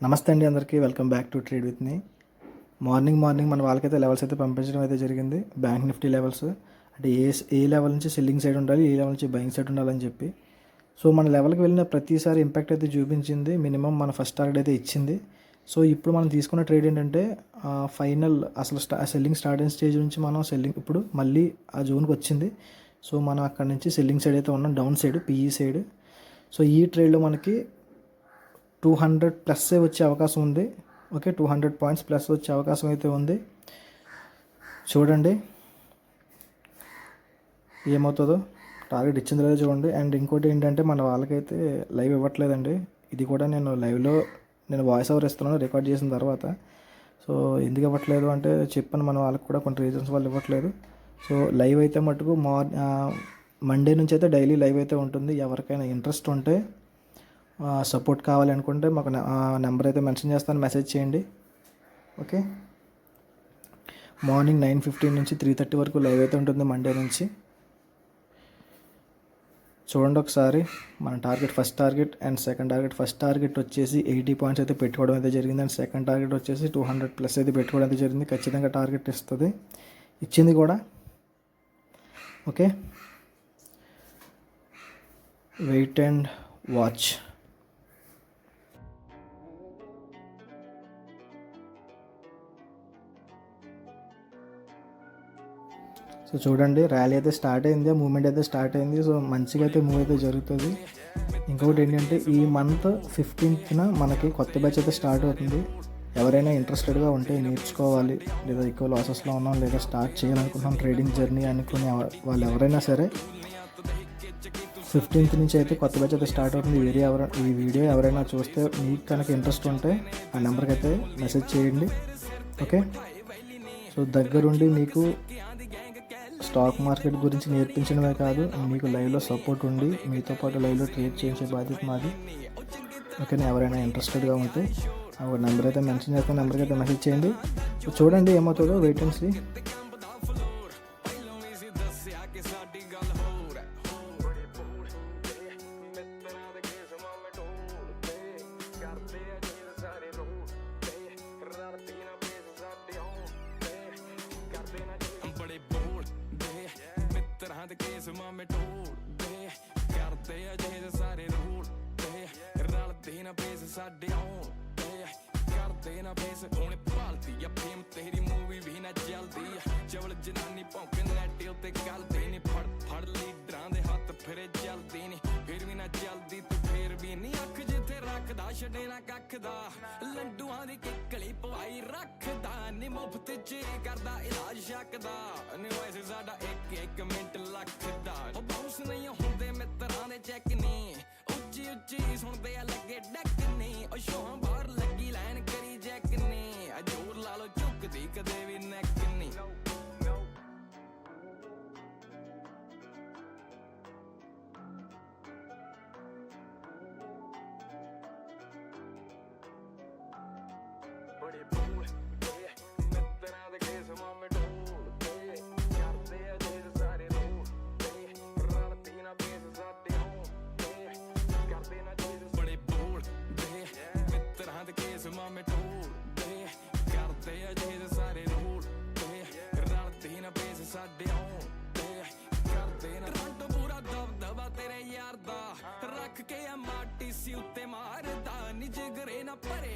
నమస్తే అండి అందరికీ. Welcome back to trade with me. Morning మన వాళ్ళకైతే లెవెల్స్ అయితే పంపించడం అయితే జరిగింది. బ్యాంక్ నిఫ్టీ లెవెల్స్ అంటే ఏ లెవెల్ నుంచి సెల్లింగ్ సైడ్ ఉండాలి, ఏ లెవెల్ నుంచి బయింగ్ సైడ్ ఉండాలని చెప్పి. సో మన లెవెల్కి వెళ్ళిన ప్రతిసారి ఇంపాక్ట్ అయితే చూపించింది. మినిమం మన ఫస్ట్ టార్గెట్ అయితే ఇచ్చింది. సో ఇప్పుడు మనం తీసుకున్న ట్రేడ్ ఏంటంటే ఫైనల్ అసలు సెల్లింగ్ స్టార్ట్ అయిన స్టేజ్ నుంచి మనం ఇప్పుడు మళ్ళీ ఆ జోన్కి వచ్చింది. సో మనం అక్కడ నుంచి సెల్లింగ్ సైడ్ అయితే ఉన్నాం, down side PE side. So ఈ ట్రేడ్లో మనకి 200 ప్లస్ వచ్చే అవకాశం ఉంది. ఓకే, 200 పాయింట్స్ ప్లస్ వచ్చే అవకాశం అయితే ఉంది. చూడండి ఏమవుతుందో, టార్గెట్ ఇచ్చింది లేదో చూడండి. అండ్ ఇంకోటి ఏంటంటే మన వాళ్ళకైతే లైవ్ ఇవ్వట్లేదండి. ఇది కూడా నేను వాయిస్ ఓవర్ ఇస్తున్నాను రికార్డ్ చేసిన తర్వాత. సో ఎందుకు ఇవ్వట్లేదు అంటే చెప్పాను, మన వాళ్ళకి కూడా కొన్ని రీజన్స్ వాళ్ళు ఇవ్వట్లేదు. సో లైవ్ అయితే మటుకు మండే నుంచి అయితే డైలీ లైవ్ అయితే ఉంటుంది. ఎవరికైనా ఇంట్రెస్ట్ ఉంటే సపోర్ట్ కావాలి అనుకుంటే మాకు నెంబర్ అయితే మెన్షన్ చేస్తాను, మెసేజ్ చేయండి. ఓకే, మార్నింగ్ 9:15 నుంచి 3:30 వరకు లైవ్ అయితే ఉంటుంది మండే నుంచి. చూడండి ఒకసారి మన target, first target and second target. First target వచ్చేసి 80 పాయింట్స్ అయితే పెట్టుకోవడం అయితే జరిగింది. అండ్ సెకండ్ టార్గెట్ వచ్చేసి 200 ప్లస్ అయితే పెట్టుకోవడం అయితే జరిగింది. ఖచ్చితంగా టార్గెట్ ఇచ్చింది కూడా. Okay, wait and watch. So చూడండి, ర్యాలీ అయితే స్టార్ట్ అయింది, మూవ్మెంట్ అయితే స్టార్ట్ అయింది. సో మంచిగా అయితే మూవ్ అయితే జరుగుతుంది. ఇంకొకటి ఏంటంటే ఈ మంత్ 15th మనకి కొత్త బ్యాచ్ అయితే స్టార్ట్ అవుతుంది. ఎవరైనా ఇంట్రెస్టెడ్గా ఉంటే నేర్చుకోవాలి, లేదా ఎక్కువ లాసెస్లో ఉన్నాం, లేదా స్టార్ట్ చేయాలనుకుంటున్నాం ట్రేడింగ్ జర్నీ అనుకునే వాళ్ళు ఎవరైనా సరే 15th నుంచి అయితే కొత్త బ్యాచ్ అయితే స్టార్ట్ అవుతుంది. ఈ వీడియో ఎవరైనా చూస్తే మీకు కనుక ఇంట్రెస్ట్ ఉంటే ఆ నెంబర్కి అయితే మెసేజ్ చేయండి. ఓకే, సో దగ్గరుండి మీకు స్టాక్ మార్కెట్ గురించి నేర్పించడమే కాదు, మీకు లైవ్లో సపోర్ట్ ఉండి మీతో పాటు లైవ్లో ట్రేడ్ చేయించే బాధ్యత మాది. ఓకేనా, ఎవరైనా ఇంట్రెస్టెడ్గా ఉంటే ఒక నెంబర్ అయితే మెన్షన్ చేస్తే నెంబర్కి అయితే మెసేజ్ చేయండి. సో చూడండి ఏమవుతుందో, వెయిట్ అండ్ సీ. ਮਾਮੇ ਢੋਲਦੇ ਕਰਦੇ ਆ ਜਿਹੇ ਸਾਰੇ ਰੋਲਦੇ ਰਲਦੇ ਨਾ ਬੇਸ ਸਾਡੇ ਆਉਂਦੇ ਕਰਦੇ ਨਾ ਬੇਸ ਹੁਣ ਭਾਲਦੀ ਆ ਫੇਮ ਤੇਰੀ ਮੂਵੀ ਵੀ ਨਾ ਚੱਲਦੀ ਚਵਲ ਜਨਾਨੀ ਭੌਂਕੇ ਨੈਟ ਉੱਤੇ ਗੱਲਦੇ ਨੇ ਫੜ ਲੀਡਰਾਂ ਦੇ ਹੱਥ ਫਿਰੇ ਚੱਲਦੀ ਨੀ ਫਿਰ ਵੀ ਨਾ ਚੱਲਦੀ ਤੂੰ ਫੇਰ ਵੀ ਨਹੀਂ ਅੱਖ ਜਿੱਥੇ ਰੱਖਦਾ ਛੱਡੇ ਨਾ ਕੱਖ ਦਾ ਲੰਡੂਆਂ ਦੀ ਕਿੱਕਲੀ ਪਵਾਈ ਰੱਖਦਾ ਨੀ ਮੁਫਤ ਚ ਕਰਦਾ ਇਲਾਜ ਸ਼ੱਕਦਾ ਨੀ ਵੈਸੇ ਸਾਡਾ ਇੱਕ ਮਿੰਟ ਲੱਖਦਾ ਉਹ ਬਾਉਂਸ ਨਹੀਂ ਹੁੰਦੇ ਮਿੱਤਰਾਂ ਦੇ ਚੈੱਕ ਨਹੀਂ ਉੱਚੀ ਸੁਣਦੇ ਆ ਲੱਗੇ ਡੱਕ ਨਹੀਂ ਉਹ ਸ਼ੋਹਾਂ ਬਾਹਰ ਲੱਗੀ ਲਾਈਨ ਕਰੀ ਜੈਕ ਨਹੀਂ ਜੋਰ ਲਾ ਲੋ ਝੁਕਦੀ ਕਦੇ ਵੀ ਨੈਕ ਨਹੀਂ ਬੜੇ ਬੋਲ ਮਿੱਤਰਾਂ ਦੇ ਕੇਸ ਮਾਮੇ ਢੋਲਦੇ ਕਰਦੇ ਆ ਜਿਹੇ ਸਾਰੇ ਰੋਲਦੇ ਰਲਦੀ ਨਾ ਬੇਸ ਸਾਡੇ ਆਉਂਦੇ ਕਰਦੇ ਨਾ ਜਿਹੇ ਬੜੇ ਬੋਲਦੇ ਮਿੱਤਰਾਂ ਦੇ ਕੇਸ ਮਾਮੇ ਢੋਲਦੇ ਕਰਦੇ ਆ ਜਿਹੇ ਸਾਰੇ ਰੋਲਦੇ ਰਲਦੀ ਨਾ ਬੇਸ ਸਾਡੇ ਆਉਂਦੇ ਕਰਦੇ ਨਾ ਰੰਟ ਪੂਰਾ ਦਬਦਬਾ ਤੇਰੇ ਯਾਰ ਦਾ ਰੱਖ ਕੇ ਆ ਮਾਟੀ ਸੀ ਉੱਤੇ ਮਾਰਦਾ ਨੀ ਜਿਗਰੇ ਨਾ ਭਰੇ